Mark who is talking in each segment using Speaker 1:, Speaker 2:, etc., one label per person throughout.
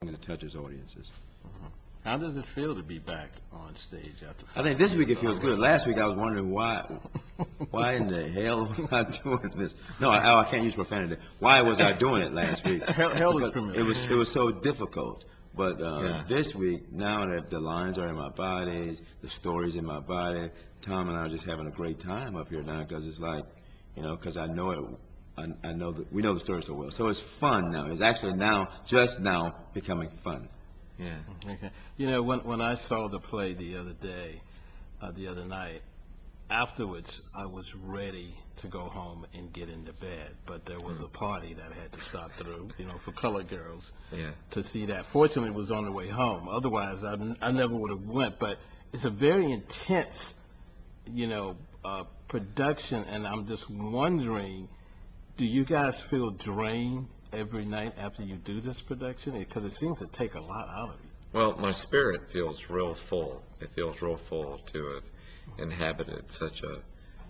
Speaker 1: that touches audiences.
Speaker 2: How does it feel to be back on stage after?
Speaker 1: I think this week it feels good. Last week I was wondering why in the hell was I doing this? No, I can't use profanity. Why was I doing it last week?
Speaker 2: Hell is criminal.
Speaker 1: It was so difficult. But this week, now that the lines are in my body, the story's in my body, Tom and I are just having a great time up here now because it's like, because I know it. I know that we know the story so well. So it's fun now. It's actually just now becoming fun.
Speaker 2: Yeah. Okay. When I saw the play the other night, afterwards I was ready to go home and get into bed, but there was a party that I had to stop through, for colored girls to see that. Fortunately, it was on the way home. Otherwise, I never would have went. But it's a very intense, production, and I'm just wondering, do you guys feel drained every night after you do this production? Because it seems to take a lot out of you.
Speaker 3: Well, my spirit feels real full. It feels real full to have inhabited such a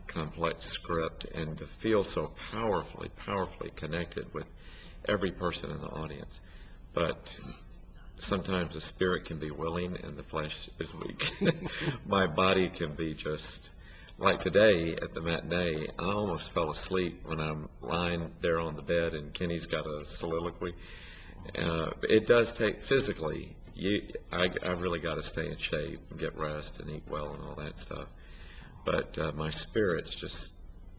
Speaker 3: complex script and to feel so powerfully connected with every person in the audience. But sometimes the spirit can be willing and the flesh is weak. My body can be just, like today at the matinee, I almost fell asleep when I'm lying there on the bed and Kenny's got a soliloquy. It does take, physically, I really got to stay in shape and get rest and eat well and all that stuff. But my spirit's just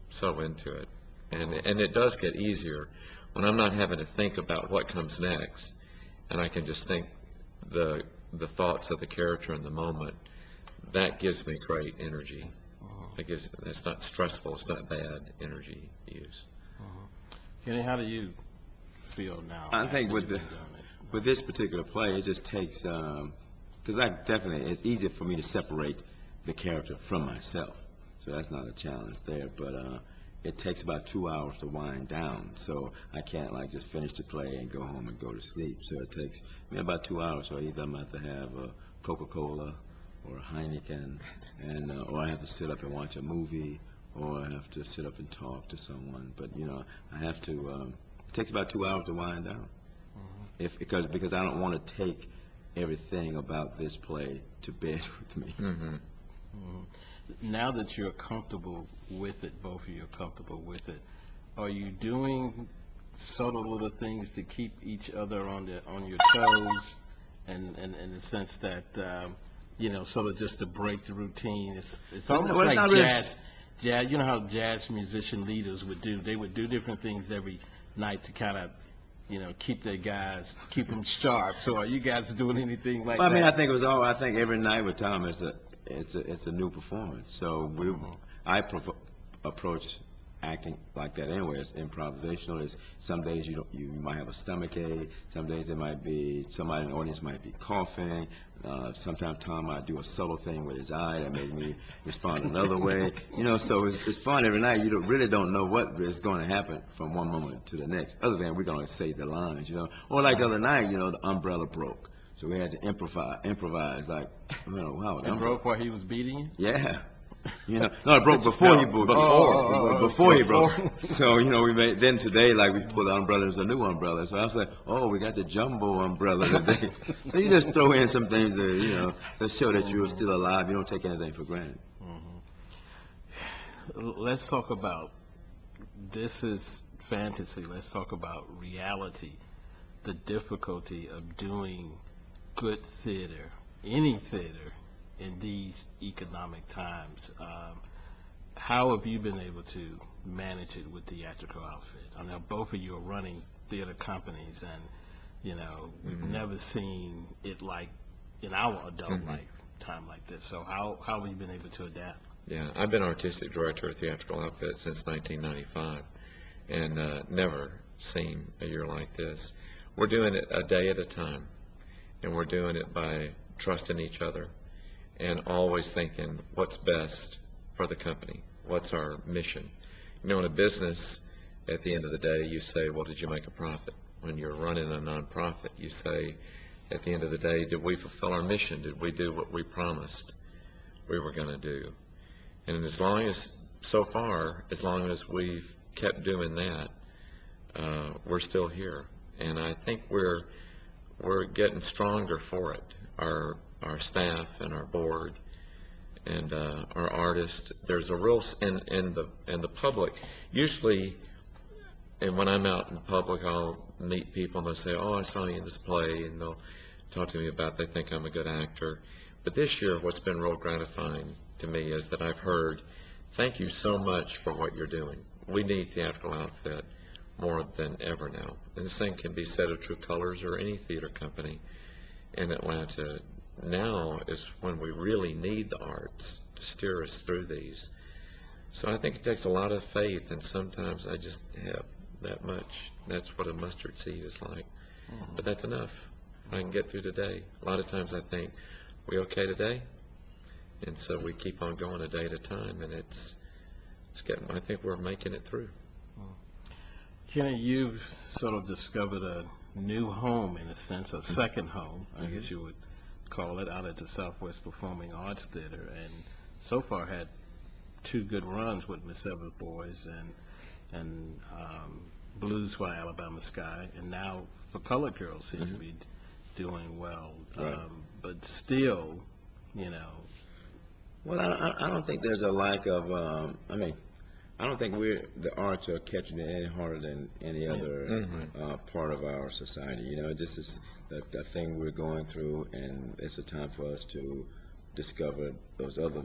Speaker 3: so into it. And it does get easier when I'm not having to think about what comes next, and I can just think the thoughts of the character in the moment. That gives me great energy. It's not stressful, it's not bad energy use.
Speaker 2: Kenny, how do you feel now?
Speaker 1: I think with this particular play, it just takes, because it's easier for me to separate the character from myself, so that's not a challenge there, but it takes about 2 hours to wind down, so I can't just finish the play and go home and go to sleep, so it takes me about 2 hours, so either I'm going to have to have a Coca-Cola or a Heineken, or I have to sit up and watch a movie, or I have to sit up and talk to someone, but I have to, it takes about 2 hours to wind down. Because I don't want to take everything about this play to bed with me.
Speaker 2: Now that you're comfortable with it, both of you are comfortable with it, are you doing subtle little things to keep each other on your toes, and in the sense that sort of just to break the routine? It's almost like jazz. Jazz, you know how jazz musician leaders would do? They would do different things every night to kind of keep them sharp. So are you guys doing anything like that?
Speaker 1: I mean, I think every night with Tom it's a new performance. So I approach acting like that anyway. It's improvisational. Some days you might have a stomach ache. Some days it might be somebody in the audience might be coughing. Sometimes Tom might do a subtle thing with his eye that made me respond another way. So it's fun every night. You really don't know what is going to happen from one moment to the next, other than we're going to say the lines, Or like the other night, the umbrella broke. So we had to improvise like, wow.
Speaker 2: It broke while he was beating you?
Speaker 1: Yeah. No, it broke before he broke. Before he broke. So we made. Then today, we pulled the umbrella. It was a new umbrella. So I was like, oh, we got the jumbo umbrella today. So you just throw in some things to show that you're still alive. You don't take anything for granted.
Speaker 2: Let's talk about, this is fantasy. Let's talk about reality. The difficulty of doing good theater, any theater, in these economic times. How have you been able to manage it with theatrical outfit? I know both of you are running theater companies, and we've never seen it like in our adult lifetime like this. So how have you been able to adapt?
Speaker 3: Yeah, I've been artistic director of theatrical outfit since 1995, and never seen a year like this. We're doing it a day at a time, and we're doing it by trusting each other and always thinking what's best for the company, what's our mission. In a business, at the end of the day, you say, well, did you make a profit? When you're running a nonprofit, you say, at the end of the day, did we fulfill our mission? Did we do what we promised we were going to do? And so far, as long as we've kept doing that, we're still here. And I think we're we're getting stronger for it. Our staff and our board and our artists. There's a real in the public. Usually, and when I'm out in public, I'll meet people and they'll say, "Oh, I saw you in this play," and they'll talk to me about they think I'm a good actor. But this year, what's been real gratifying to me is that I've heard, "Thank you so much for what you're doing. We need theatrical outfit more than ever now." And the same can be said of True Colors or any theater company in Atlanta. Now is when we really need the arts to steer us through these. So I think it takes a lot of faith, and sometimes I just have that much. That's what a mustard seed is like. But that's enough. I can get through today. A lot of times I think, we okay today? And so we keep on going a day at a time, and it's getting, I think we're making it through.
Speaker 2: Kenny, you've sort of discovered a new home, in a sense, a second home, I guess you would call it, out at the Southwest Performing Arts Theater, and so far had 2 good runs with Miss Evans Boys and Blues for Alabama Sky, and now for Colored Girls seems to be doing well.
Speaker 1: Right.
Speaker 2: But still, you know.
Speaker 1: Well, I don't think there's a lack of, I don't think the arts are catching it any harder than any other part of our society. You know, this is the thing we're going through, and it's a time for us to discover those other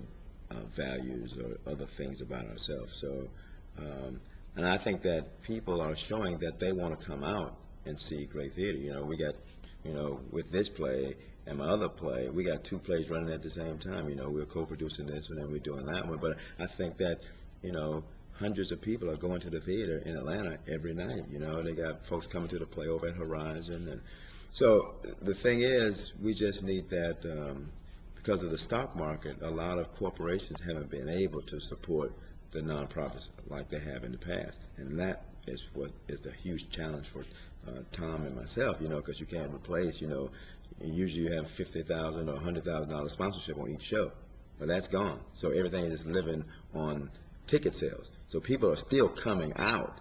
Speaker 1: values or other things about ourselves. So, and I think that people are showing that they want to come out and see great theater. You know, we got, you know, with this play and my other play, we got 2 plays running at the same time. You know, we're co-producing this one and we're doing that one. But I think that, you know, hundreds of people are going to the theater in Atlanta every night. You know, they got folks coming to the play over at Horizon. And so the thing is, we just need that, because of the stock market, a lot of corporations haven't been able to support the nonprofits like they have in the past. And that is what is a huge challenge for Tom and myself, you know, because you can't replace, you know, usually you have $50,000 or $100,000 sponsorship on each show, but that's gone. So everything is living on ticket sales. So people are still coming out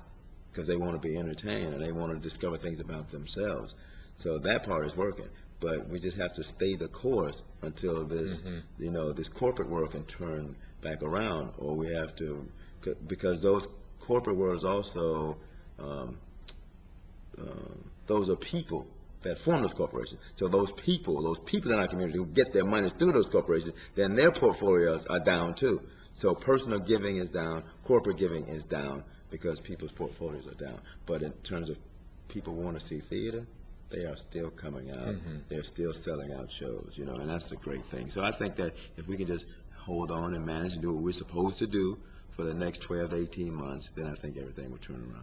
Speaker 1: because they want to be entertained and they want to discover things about themselves. So that part is working, but we just have to stay the course until this, you know, this corporate world can turn back around, or we have to, because those corporate worlds also, those are people that form those corporations. So those people in our community who get their money through those corporations, then their portfolios are down too. So personal giving is down, corporate giving is down because people's portfolios are down. But in terms of people who want to see theater, they are still coming out. They're still selling out shows, you know, and that's a great thing. So I think that if we can just hold on and manage and do what we're supposed to do for the next 12 to 18 months, then I think everything will turn around.